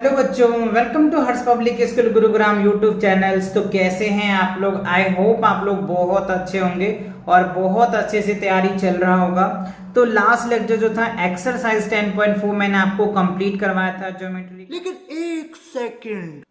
Hello बच्चों, welcome to Harsh public school Gurugram YouTube channels. तो कैसे हैं आप लोग? आई होप आप लोग बहुत अच्छे होंगे और बहुत अच्छे से तैयारी चल रहा होगा। तो लास्ट लेक्चर जो था एक्सरसाइज 10.4 मैंने आपको कंप्लीट करवाया था ज्योमेट्री। लेकिन एक सेकंड,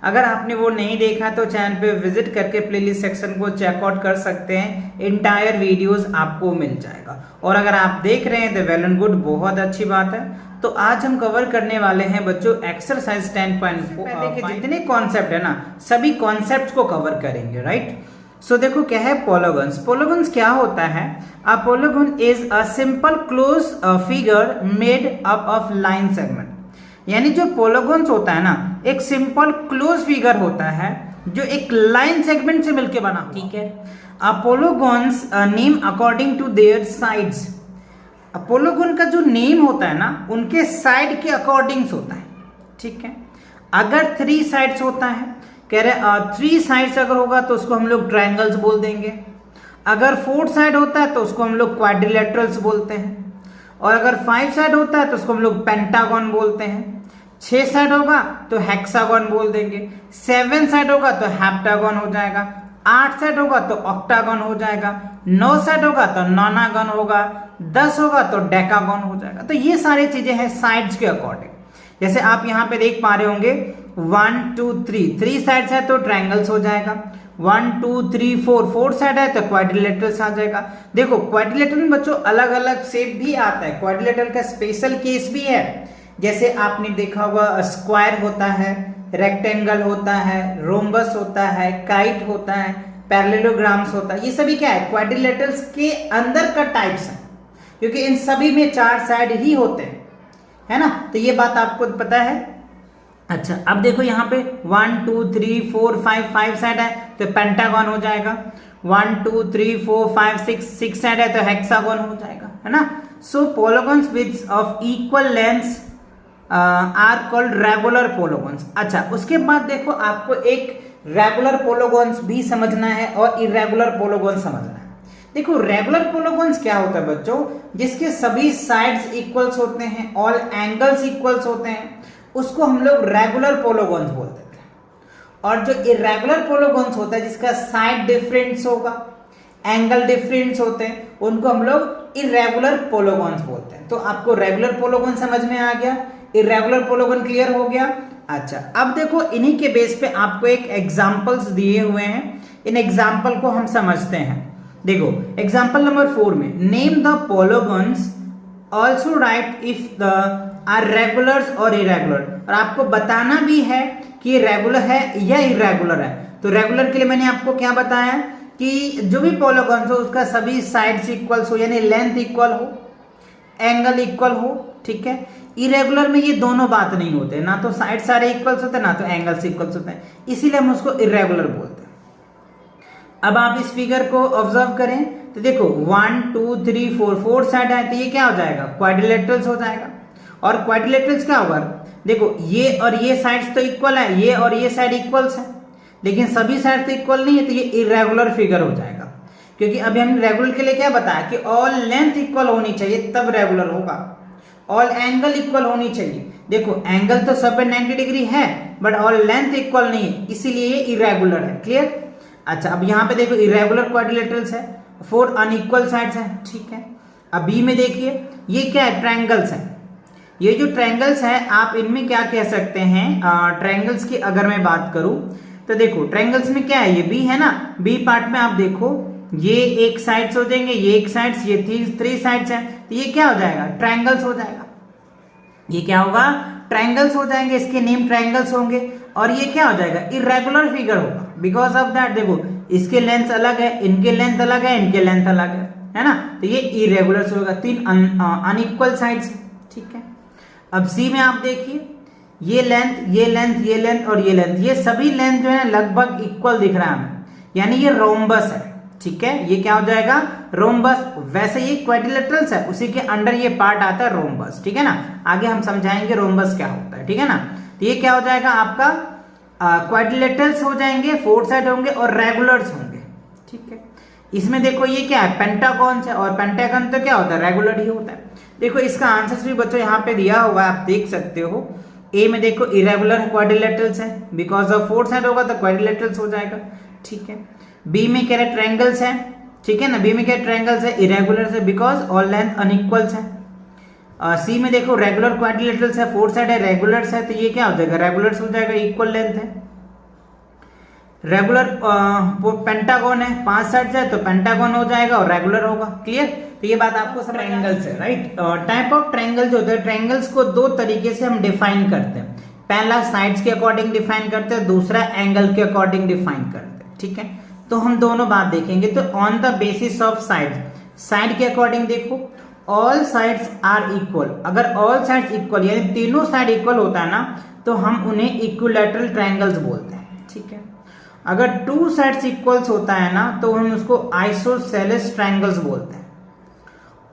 अगर आपने वो नहीं देखा तो चैनल पे विजिट करके प्लेलिस्ट सेक्शन को चेकआउट कर सकते हैं। इंटायर वीडियोस आपको मिल जाएगा। और अगर आप देख रहे हैं तो वेल एंड गुड, बहुत अच्छी बात है। तो आज हम कवर करने वाले हैं बच्चों एक्सरसाइज 10.4 के जितने कॉन्सेप्ट है ना, सभी कॉन्सेप्ट को कवर करेंगे, राइट। सो देखो क्या है पॉलीगॉन्स। पॉलीगॉन्स क्या होता है? A polygon is a simple close figure made up of line segment. यानी जो पॉलीगॉन्स होता है ना, एक सिंपल क्लोज फिगर होता है जो एक लाइन सेगमेंट से मिलकर बना, ठीक है। A polygons name according to their sides. Polygon का जो नेम होता है ना, उनके साइड के अकॉर्डिंग्स होता है, ठीक है। अगर 3 साइड्स होता है, कह रहे 3 साइड्स अगर होगा तो उसको हम लोग ट्रायंगल्स बोल देंगे। अगर 4 साइड होता है तो उसको हम लोग क्वाड्रिलेटरल्स बोलते हैं। और अगर 5 साइड होता है तो उसको हम लोग पेंटागन बोलते हैं। 6 साइड होगा तो हेक्सागन बोल देंगे। 7 साइड होगा तो हेप्टागन हो जाएगा। 8 साइड होगा तो ऑक्टागन हो जाएगा। 9 साइड होगा तो नॉनागन होगा। 10 होगा तो डेकागन हो जाएगा। तो ये सारी चीजें हैं साइड्स के अकॉर्डिंग। जैसे आप यहाँ पे देख पा रहे होंगे 1 2 3 साइड्स है तो ट्रायंगल्स हो जाएगा। 1 2 3 4 साइड है तो क्वाड्रिलेटरल्स आ जाएगा। देखो क्वाड्रिलेटरल में बच्चों अलग अलग शेप भी आता है। क्वाड्रिलेटरल का स्पेशल केस भी है। जैसे आपने देखा होगा स्क्वायर होता है, रेक्टेंगल होता है, रोम्बस होता है, काइट होता है, पैरेललोग्राम्स होता है। ये सभी क्या है? क्वाड्रिलेटरल्स के अंदर का टाइप्स है, क्योंकि इन सभी में 4 साइड ही होते हैं, है ना। तो ये बात आपको पता है। अच्छा, अब देखो यहाँ पे 1 2 3 4 5 साइड है तो पेंटागन हो जाएगा। 1 2 3 4 5 6 साइड है तो हेक्सागन हो जाएगा, है ना। So polygons with of equal lengths are called regular polygons. अच्छा, उसके बाद देखो आपको एक रेगुलर पॉलीगॉन्स भी समझना है और इरेगुलर पॉलीगॉन्स समझना है। देखो रेगुलर पॉलीगॉन्स क्या होता है बच्चों? जिसके सभी साइड्स इक्वल्स होते हैं, ऑल एंगल्स इक्वल्स होते हैं, उसको हम लोग रेगुलर पॉलीगॉन्स बोल देते हैं। और जो इरेगुलर पॉलीगॉन्स होता है जिसका साइड डिफरेंस होगा, एंगल डिफरेंस होते हैं, उनको हम लोग इरेगुलर पॉलीगॉन्स बोलते हैं। तो आपको रेगुलर पॉलीगॉन समझ में आ गया, इरेगुलर पॉलीगॉन क्लियर हो गया। अच्छा, अब देखो इन्हीं के बेस पे आपको एक एग्जांपल्स दिए हुए हैं। इन एग्जांपल को हम समझते हैं। देखो एग्जांपल नंबर 4 में name the polygons, also write if the are regulars और इरेगुलर। और आपको बताना भी है कि रेगुलर है या इरेगुलर है। तो रेगुलर के लिए मैंने आपको क्या बताया कि जो भी पॉलीगॉन्स हो उसका सभी साइड्स इक्वल्स हो, यानी लेंथ इक्वल हो, एंगल इक्वल हो, ठीक है। इरेगुलर में ये दोनों बात नहीं होते, ना तो साइड सारे इक्वल्स होते हैं ना तो एंगल्स इक्वल्स होते हैं, इसीलिए हम उसको इरेगुलर बोलते हैं। अब आप इस फिगर को ऑब्जर्व करें तो देखो 1 2 3 4 साइड है तो ये क्या हो जाएगा? क्वाड्रिलेटरल्स हो जाएगा। और क्वाड्रिलेटरल्स क्या होगा? देखो ये और ये साइड्स तो इक्वल है, ये और ये साइड इक्वल्स है, लेकिन सभी साइड तो इक्वल नहीं है, तो ये इरेगुलर फिगर हो जाएगा। क्योंकि अभी हमने रेगुलर के लिए क्या बताया कि ऑल लेंथ इक्वल होनी चाहिए तब रेगुलर होगा, ऑल एंगल इक्वल होनी चाहिए। देखो एंगल तो सब पे 90 डिग्री है बट ऑल लेंथ इक्वल नहीं है, इसीलिए ये इरेगुलर है। क्लियर? अच्छा, अब यहाँ पे देखो इरेगुलर क्वाड्रिलेटरल्स है, 4 अनइक्वल साइड्स है, ठीक है। अब बी में देखिए ये क्या है? ट्रायंगल्स है। ये जो ट्रायंगल्स है आप इनमें क्या कह सकते हैं? ट्रायंगल्स की अगर मैं बात करूं तो देखो ट्रायंगल्स में क्या है? ये बी है ना, बी पार्ट में आप देखो ये एक साइड्स हो जाएंगे, ये एक साइड्स, ये 3 साइड्स है, तो ये क्या हो जाएगा? ट्रायंगल्स हो जाएगा। ये क्या होगा? ट्रायंगल्स हो जाएंगे, इसके नेम ट्रायंगल्स होंगे। और ये क्या हो जाएगा? इरेगुलर फिगर होगा। बिकॉज ऑफ दैट देखो इसके लेंथ अलग है, इनके लेंथ अलग है, इनके लेंथ अलग है ना। तो ये इरेगुलर होगा, 3 अनइक्वल साइड्स, ठीक है। अब सी में आप देखिए ये लेंथ, ये लेंथ, ये लेंथ और ये लेंथ, ये सभी लेंथ जो है लगभग इक्वल दिख रहा है हमें, यानी ये रोम्बस है, ठीक है। ये क्या हो जाएगा? रोम्बस। वैसे ये क्वाड्रिलेटरल्स है, उसी के अंडर ये पार्ट आता है रोम्बस, ठीक है ना। आगे हम समझाएंगे रोम्बस क्या होता है, ठीक है ना। तो ये क्या हो जाएगा आपका? क्वाड्रिलेटरल्स हो जाएंगे, 4 साइड होंगे और रेगुलर्स होंगे, ठीक है। इसमें देखो ये क्या है? पेंटागॉन्स है, और पेंटागन तो क्या होता है? रेगुलर ही होता है। देखो इसका आंसर भी बच्चों यहाँ पे दिया हुआ है, आप देख सकते हो। ए में देखो इरेगुलर क्वाड्रिलेटरल्स है, बिकॉज ऑफ फोर साइड होगा तो क्वाड्रिलेटरल्स हो जाएगा, ठीक है। बी में कह रहे ट्रायंगल्स है, ठीक है ना, बी में क्या ट्रायंगल्स है, इरेगुलर है बिकॉज ऑल लेंथ अनइक्वल्स है। सी में देखो रेगुलर क्वाड्रिलेटरल्स है, फोर साइड है, रेगुलर्स है, तो ये क्या हो जाएगा, रेगुलर्स हो जाएगा, इक्वल लेंथ है। रेगुलर पेंटागन है, 5 साइड है तो पेंटागन हो जाएगा और रेगुलर होगा, क्लियर। तो ये बात आपको समझ ट्रायंगल्स है, राइट। टाइप ऑफ ट्रायंगल जो होते हैं, ट्रायंगल्स को दो तरीके से हम डिफाइन करते हैं। पहला साइड्स के अकॉर्डिंग डिफाइन करते हैं, दूसरा एंगल के अकॉर्डिंग डिफाइन करते हैं, ठीक है। तो हम दोनों बात देखेंगे। तो on the basis of side, side के अकॉर्डिंग देखो, ऑल साइड्स आर इक्वल। अगर ऑल साइड्स इक्वल यानी तीनों साइड इक्वल होता है ना, तो हम उन्हें इक्विलैटरल ट्रायंगल्स बोलते हैं, ठीक है। अगर टू साइड्स इक्वल्स होता है ना, तो हम उसको आइसोसेलेस ट्रायंगल्स बोलते हैं।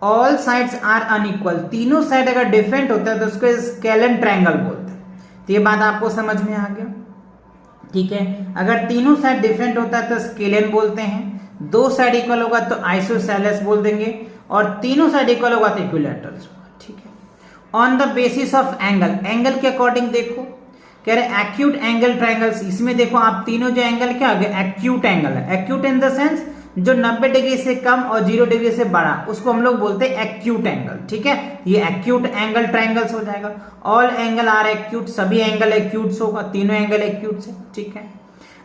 ऑल साइड्स आर अनइक्वल, तीनों साइड अगर डिफरेंट होता है तो उसको स्केलन ट्रायंगल बोलते हैं। तो ये बात आपको समझ में आ गया, ठीक है। अगर तीनों साइड डिफरेंट होता है तो स्केलन बोलते हैं, दो साइड इक्वल होगा तो आइसोसेलेस बोल देंगे, और तीनों साइड इक्वल होगा तो इक्विलैटरल्स होगा, ठीक है। On the basis of angle, angle के अकॉर्डिंग देखो, कह रहे एक्यूट एंगल ट्रायंगल्स। इसमें देखो आप तीनों जो एंगल क्या हो गया, एक्यूट एंगल है। एक्यूट इन द सेंस जो 90 डिग्री से कम और 0 डिग्री से बड़ा, उसको हम लोग बोलते हैं एक्यूट एंगल, ठीक है। ये एक्यूट एंगल ट्रायंगल्स हो जाएगा। ऑल एंगल आर एक्यूट, सभी एंगल एक्यूट्स होगा, तीनों एंगल एक्यूट्स है, ठीक है।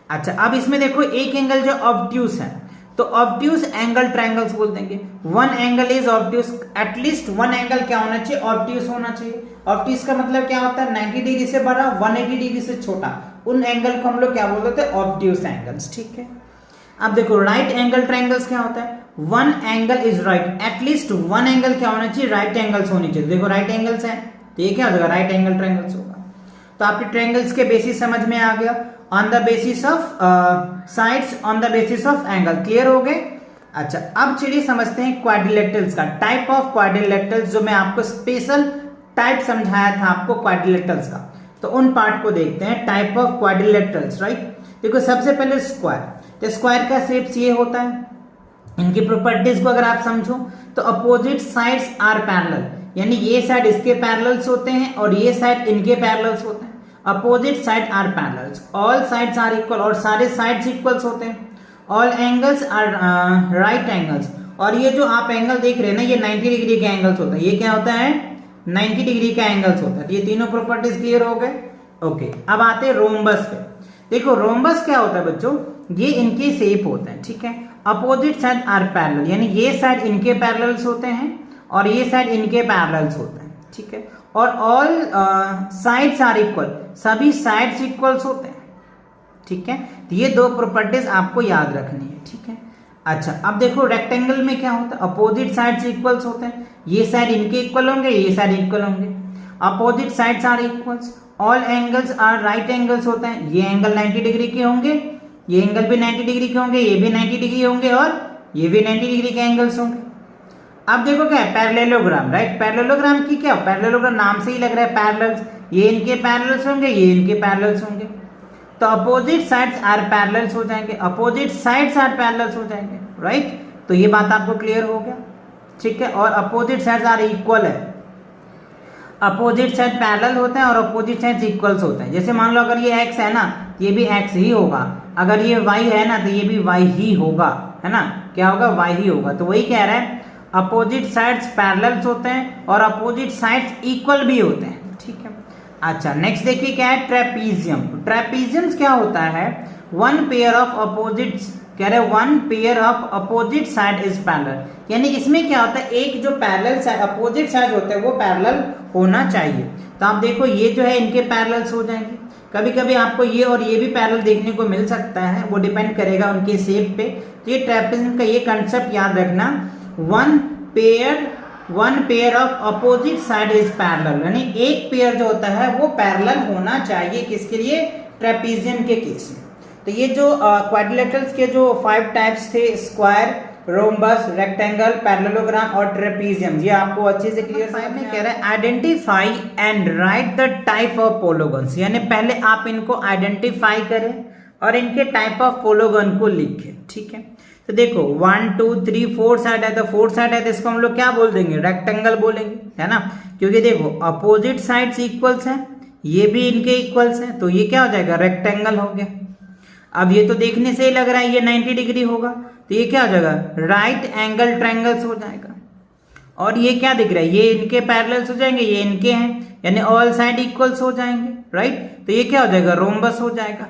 अच्छा, अब इसमें देखो एक एंगल जो ऑब्ट्यूस है, तो ऑब्ट्यूस एंगल ट्रायंगल्स बोल देंगे। One angle is obtuse, at least one angle क्या होना चाहिए, ऑब्ट्यूस होना चाहिए। ऑब्ट्यूस का मतलब क्या होता है, 90 डिग्री से बड़ा, 180 डिग्री से छोटा, उन एंगल को हम लोग क्या बोलते हैं, ऑब्ट्यूस एंगल्स, ठीक है। अब देखो राइट एंगल ट्रायंगल्स क्या होता है, one angle is right, at least one angle क्या होना चाहिए, राइट एंगल्स होनी चाहिए। देखो राइट एंगल्स है तो ये क्या हो जाएगा, राइट एंगल ट्रायंगल्स होगा। तो आपके ट्रायंगल्स के बेसिस समझ में आ गया। On the basis of sides, on the basis of angle, clear हो गए। अच्छा, अब चलिए समझते हैं क्वाड्रिलेटरल्स का, टाइप ऑफ क्वाड्रिलेटरल्स, जो मैं आपको स्पेशल टाइप समझाया था आपको क्वाड्रिलेटरल्स का, तो उन पार्ट को देखते हैं। Type of quadrilaterals, right. देखो सबसे पहले स्क्वायर, तो स्क्वायर का शेप्स ये होता है। इनकी प्रॉपर्टीज को अगर आप समझो तो अपोजिट साइड्स आर पैरेलल, यानी ये साइड इसके पैरेलल्स होते हैं और ये साइड इनके पैरेलल्स होते हैं। Opposite side are parallels, all sides are equal, और सारे साइड्स इक्वल्स होते हैं। All angles are right angles, और ये जो आप एंगल देख रहे हैं ना, ये 90 डिग्री के एंगल्स होता है। ये क्या होता है, 90 डिग्री का एंगल्स होता है। ये तीनों प्रॉपर्टीज क्लियर हो गए, ओके। अब आते हैं रोम्बस पे। देखो रोम्बस क्या होता है बच्चों, ये इनके शेप होते हैं, ठीक है। अपोजिट साइड आर पैरेलल, यानी ये साइड इनके पैरेलल्स होते हैं और ये साइड इनके पैरेलल्स होते हैं, ठीक है। और ऑल साइड्स आर इक्वल, सभी साइड्स इक्वल्स होते हैं, ठीक है। तो ये दो प्रॉपर्टीज आपको याद रखनी है, ठीक है। अच्छा, अब देखो रेक्टेंगल में क्या होता है, अपोजिट साइड्स इक्वल्स होते हैं। ये साइड इनके इक्वल होंगे, ये साइड इक्वल होंगे। Opposite sides are equals, all angles are right angles होते हैं। ये एंगल 90 डिग्री के होंगे, ये एंगल भी 90 डिग्री के होंगे, ये भी 90 डिग्री होंगे और ये भी 90 डिग्री के एंगल्स होंगे। अब देखो क्या है, पैरेललोग्राम, राइट। पैरेललोग्राम की क्या, पैरेललोग्राम नाम से ही लग रहा है पैरेलल्स, ये इनके पैरेलल्स होंगे, ये इनके पैरेलल्स होंगे। तो अपोजिट साइड्स आर पैरेलल्स हो जाएंगे, अपोजिट साइड्स आर पैरेलल्स हो जाएंगे, राइट। तो ये बात आपको क्लियर हो गया, ठीक है। और अपोजिट साइड्स आर इक्वल है, अपोजिट साइड पैरेलल होते हैं और अपोजिट साइड्स इक्वल्स होते हैं। जैसे मान लो अगर ये x है ना, ये भी x ही होगा, अगर ये y है ना तो ये भी y ही होगा, है ना, क्या होगा, y ही होगा। तो वही कह रहा है अपोजिट साइड्स पैरेलल्स होते हैं और अपोजिट साइड्स इक्वल भी होते हैं, ठीक है। अच्छा, नेक्स्ट देखिए क्या है, ट्रेपीजियम। ट्रेपीजियम क्या होता है, वन पेयर ऑफ अपोजिट्स, कह रहे one pair of opposite side is parallel, यानी इसमें क्या होता है, एक जो पैरेलल साइड अपोजिट साइड होते हैं वो पैरेलल होना चाहिए। तो आप देखो ये जो है इनके पैरेलल्स हो जाएंगे। कभी कभी आपको ये और ये भी पैरेलल देखने को मिल सकता है, वो डिपेंड करेगा उनके शेप पे। तो ये ट्रेपीजियम का ये कंसेप्ट याद रखना, one pair of opposite side is parallel, यानी एक पेयर जो होता है वो पैरेलल होना चाहिए, किसके लिए, ट्रेपीजियम के केस में। तो ये जो क्वाड्रिलेटरल्स के जो 5 टाइप्स थे, स्क्वायर, रोम्बस, रेक्टेंगल, पैरेललोग्राम और ट्रेपीजियम, ये आपको अच्छे से क्लियर समझ में कह रहा है। Identify and write the type of polygons, यानी पहले आप इनको आइडेंटिफाई करें और इनके टाइप ऑफ पोलोगन को लिखें, ठीक है। तो देखो 1 2 3 4 साइड है, तो 4 साइड है तो इसको हम लोग क्या बोल देंगे, रेक्टेंगल बोलेंगे, है ना, क्योंकि देखो अपोजिट साइड्स इक्वल्स हैं, ये भी इनके इक्वल्स हैं, तो ये क्या हो जाएगा, रेक्टेंगल हो गया। अब ये तो देखने से ही लग रहा है ये 90 डिग्री होगा, तो ये क्या हो जाएगा, राइट एंगल ट्रायंगल्स हो जाएगा। और ये क्या दिख रहा है, ये इनके पैरेलल्स हो जाएंगे, ये इनके हैं, यानी ऑल साइड इक्वल्स हो जाएंगे, राइट। तो ये क्या हो जाएगा, रोम्बस हो जाएगा।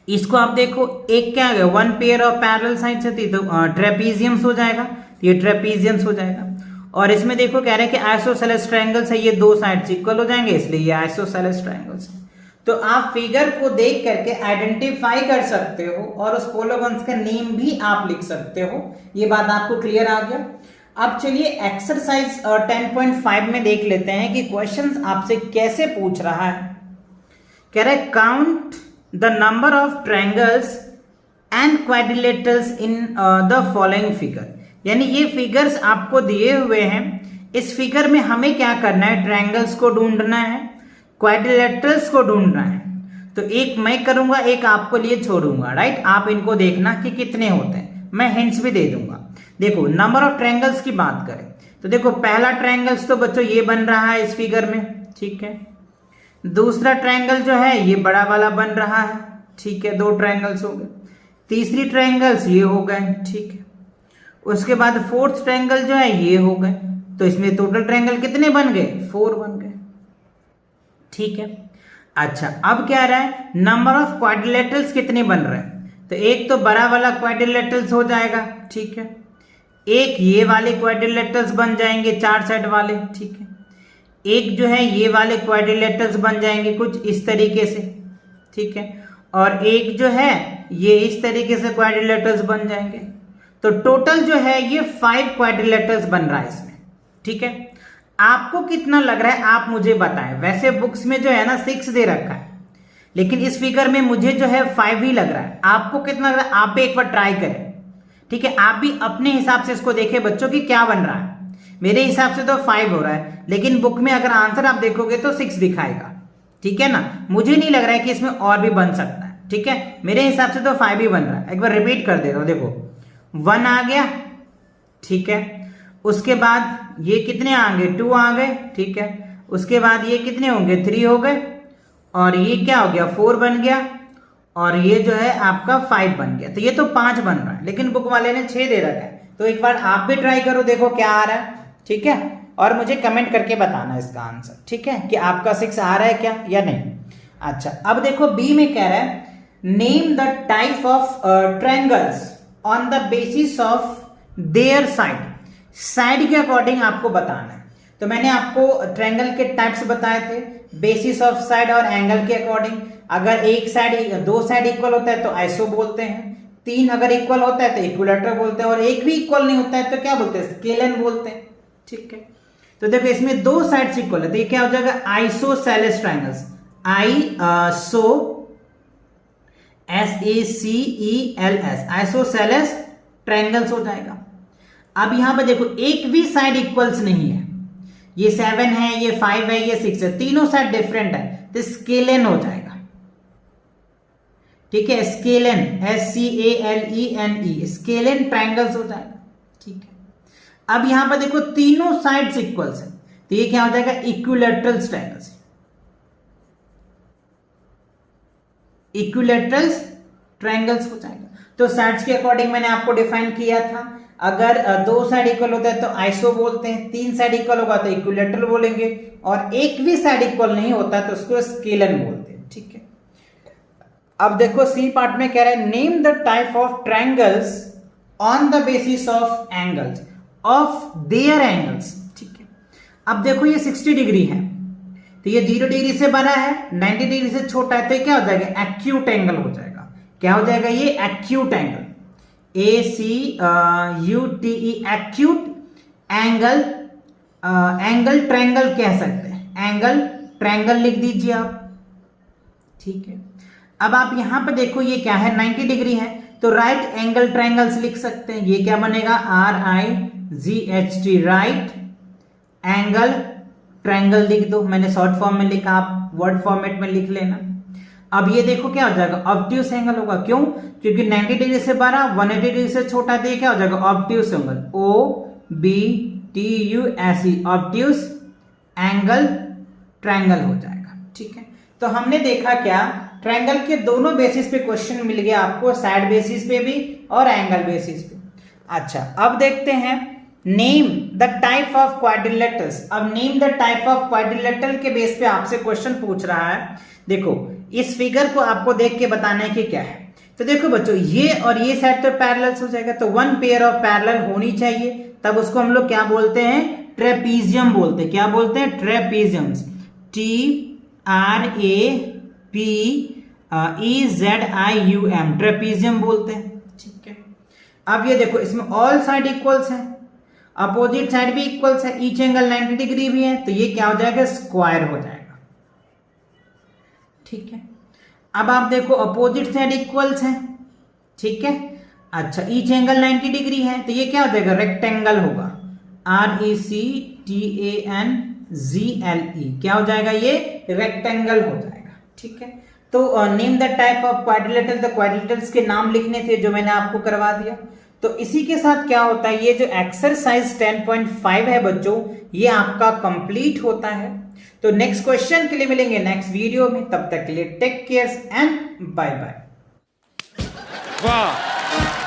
इसको आप देखो, एक क्या आ गया, one pair of parallel sides है, तो ट्रेपीजियम्स हो जाएगा, ये ट्रेपीजियम्स हो जाएगा। और इसमें देखो कह रहे हैं कि आइसोसेलेस ट्रायंगल्स है, ये दो साइड्स इक्वल हो जाएंगे, इसलिए ये आइसोसेलेस ट्रायंगल्स है। तो आप फिगर को देख करके आइडेंटिफाई कर सकते हो और उस पोलोगन्स का नेम भी आप लिख सकते हो। ये बात आपको क्लियर आ गया। अब चलिए एक्सरसाइज 10.5 में देख लेते हैं कि क्वेश्चंस आपसे कैसे पूछ रहा है। कह रहा है count the number of triangles and quadrilaterals in the following figure. यानी ये फिगर्स आपको दिए हुए हैं, इस फिगर में हमें क्या करना है, ट्रायंगल्स को ढूंढना है, क्वाड्रिलेटरल्स को ढूंढना है। तो एक मैं करूंगा, एक आपको लिए छोड़ूंगा, राइट। आप इनको देखना कि कितने होते हैं, मैं हिंट्स भी दे दूंगा। देखो नंबर ऑफ ट्रायंगल्स की बात करें तो देखो पहला ट्रायंगल्स तो बच्चों ये बन रहा है इस फिगर में, ठीक है। दूसरा ट्रायंगल जो है ये बड़ा वाला बन रहा है, ठीक है, दो ट्रायंगल्स हो गए। तीसरी ट्रायंगल्स ये हो गए, ठीक है। उसके बाद फोर्थ ट्रायंगल जो है ये हो गए। तो इसमें टोटल ट्रायंगल कितने बन गए, 4 बन गए, ठीक है। अच्छा अब क्या रहा है, नंबर ऑफ क्वाड्रिलेटरल्स कितने बन रहे हैं। तो एक तो बड़ा वाला क्वाड्रिलेटरल्स हो जाएगा, ठीक है। एक ये वाले क्वाड्रिलेटरल्स बन जाएंगे 4 साइड वाले, ठीक है। एक जो है ये वाले क्वाड्रिलेटरल्स बन जाएंगे कुछ इस तरीके से, ठीक है। और एक जो है ये इस तरीके से क्वाड्रिलेटरल्स बन जाएंगे। तो टोटल जो है ये 5 क्वाड्रिलेटरल्स बन रहा है इसमें, ठीक है। आपको कितना लग रहा है आप मुझे बताएं। वैसे बुक्स में जो है ना 6 दे रखा है, लेकिन इस फिगर में मुझे जो है 5 ही लग रहा है। आपको कितना लग रहा है, आप भी एक बार ट्राई करें, ठीक है। आप भी अपने हिसाब से इसको देखें बच्चों की क्या बन रहा है। मेरे हिसाब से तो 5 हो रहा है, लेकिन बुक में अगर आंसर आप देखोगे तो 6 दिखाएगा, ठीक है ना। मुझे नहीं लग रहा है कि इसमें और भी बन सकता है, ठीक है। मेरे हिसाब से तो 5 ही बन रहा है। एक बार रिपीट कर दे रहा हूं, देखो 1 आ गया, ठीक है। उसके बाद ये कितने आ गए, 2 आ गए, ठीक है। उसके बाद ये कितने होंगे, 3 हो गए। और ये क्या हो गया, 4 बन गया। और ये जो है आपका 5 बन गया। तो ये तो 5 बन रहा है, लेकिन बुक वाले ने 6 दे रखा है। तो एक बार आप भी ट्राई करो, देखो क्या आ रहा है, ठीक है। और मुझे कमेंट करके बताना इसका आंसर, ठीक है, कि आपका 6 आ रहा है क्या या नहीं। अच्छा अब देखो बी में कह रहा है name the type of triangles on the basis of their side. Side के अकॉर्डिंग आपको बताना है। तो मैंने आपको ट्रायंगल के टाइप्स बताए थे, बेसिस ऑफ साइड और एंगल के अकॉर्डिंग। अगर एक साइड, 2 साइड इक्वल होता है तो आइसो बोलते हैं, 3 अगर इक्वल होता है तो इक्विलेटरल बोलते हैं, और एक भी इक्वल नहीं होता है तो क्या बोलते हैं, स्केलन बोलते हैं, ठीक है। तो देखो इसमें 2 साइड्स इक्वल है तो ये क्या हो जाएगा, isosceles triangles, SACELS, isosceles triangles हो जाएगा। अब यहां पर देखो एक भी साइड इक्वल्स नहीं है, ये 7 है, ये 5 है, ये 6 है, तीनों साइड डिफरेंट है, तो स्केलन हो जाएगा, ठीक है। स्केलन, SCALENE, स्केलन ट्रायंगल्स हो जाएगा, ठीक है। अब यहां पर देखो तीनों साइड्स इक्वल्स है तो ये क्या हो जाएगा, इक्विलेटरल ट्रायंगल्स, इक्विलेटरल्स ट्रायंगल्स हो जाएगा। तो साइड्स के अकॉर्डिंग मैंने आपको डिफाइन किया था। अगर 2 साइड इक्वल होता है तो आइसो बोलते हैं, 3 साइड इक्वल होगा तो इक्विलेटरल बोलेंगे, और एक भी साइड इक्वल नहीं होता तो उसको स्केलन बोलते हैं, ठीक है। अब देखो सी पार्ट में कह रहा है name the type of triangles on the basis of angles of their angles, ठीक है। अब देखो ये 60 डिग्री है तो ये 0 डिग्री से बड़ा है, 90 डिग्री से छोटा है, तो ये क्या हो जाएगा, एक्यूट एंगल हो जाएगा। क्या हो जाएगा, ये acute angle, ACUTE, acute angle. Angle triangle कह सकते हैं, एंगल ट्रायंगल लिख दीजिए आप, ठीक है। अब आप यहां पर देखो ये क्या है, 90 डिग्री है तो राइट एंगल ट्रायंगल्स लिख सकते हैं। ये क्या बनेगा, RIGHT, राइट एंगल ट्रायंगल लिख दो। मैंने शॉर्ट फॉर्म में लिखा, आप वर्ड फॉर्मेट में लिख लेना। अब ये देखो क्या हो जाएगा, ऑब्ट्यूस एंगल होगा। क्यों, क्योंकि 90 डिग्री से बड़ा, 180 डिग्री से छोटा, तो ये क्या हो जाएगा, obtuse angle, OBTUSE, obtuse angle triangle हो जाएगा, ठीक है, तो हमने देखा क्या, ट्रायंगल के दोनों बेसिस पे क्वेश्चन मिल गया आपको, साइड बेसिस पे भी और एंगल बेसिस पे। अच्छा, अब देखते हैं name the type of quadrilaterals. अब name the type of quadrilateral के बेस पे आपसे क्वेश्चन पूछ रहा है। देखो इस फिगर को आपको देख के बताना है कि क्या है। तो देखो बच्चों, ये और ये साइड तो पैरेलल्स हो जाएगा, तो वन पेयर ऑफ पैरेलल होनी चाहिए, तब उसको हम लोग क्या बोलते हैं, ट्रेपीजियम बोलते हैं। क्या बोलते हैं, ट्रेपीजियम्स, TRAPEZIUM, ट्रेपीजियम बोलते हैं। ठीक है, अब ये देखो इसमें ऑल साइड इक्वल्स है, अपोजिट साइड भी इक्वल्स है, ईच एंगल 90 डिग्री भी है, तो ये क्या हो जाएगा, स्क्वायर हो जाएगा। ठीक है, अब आप देखो अपोजिट साइड इक्वल्स है, ठीक है। अच्छा, ईच एंगल 90 डिग्री है, तो ये क्या हो जाएगा, रेक्टेंगल होगा, RECTANGLE, क्या हो जाएगा, ये रेक्टेंगल हो जाएगा। ठीक है, तो name the type of quadrilateral, the quadrilaterals के नाम लिखने थे जो मैंने आपको करवा दिया। तो इसी के साथ क्या होता है, ये जो एक्सरसाइज 10.5 है बच्चों, ये आपका कंप्लीट होता है। तो नेक्स्ट क्वेश्चन के लिए मिलेंगे नेक्स्ट वीडियो में, तब तक के लिए take care and bye bye. वाह।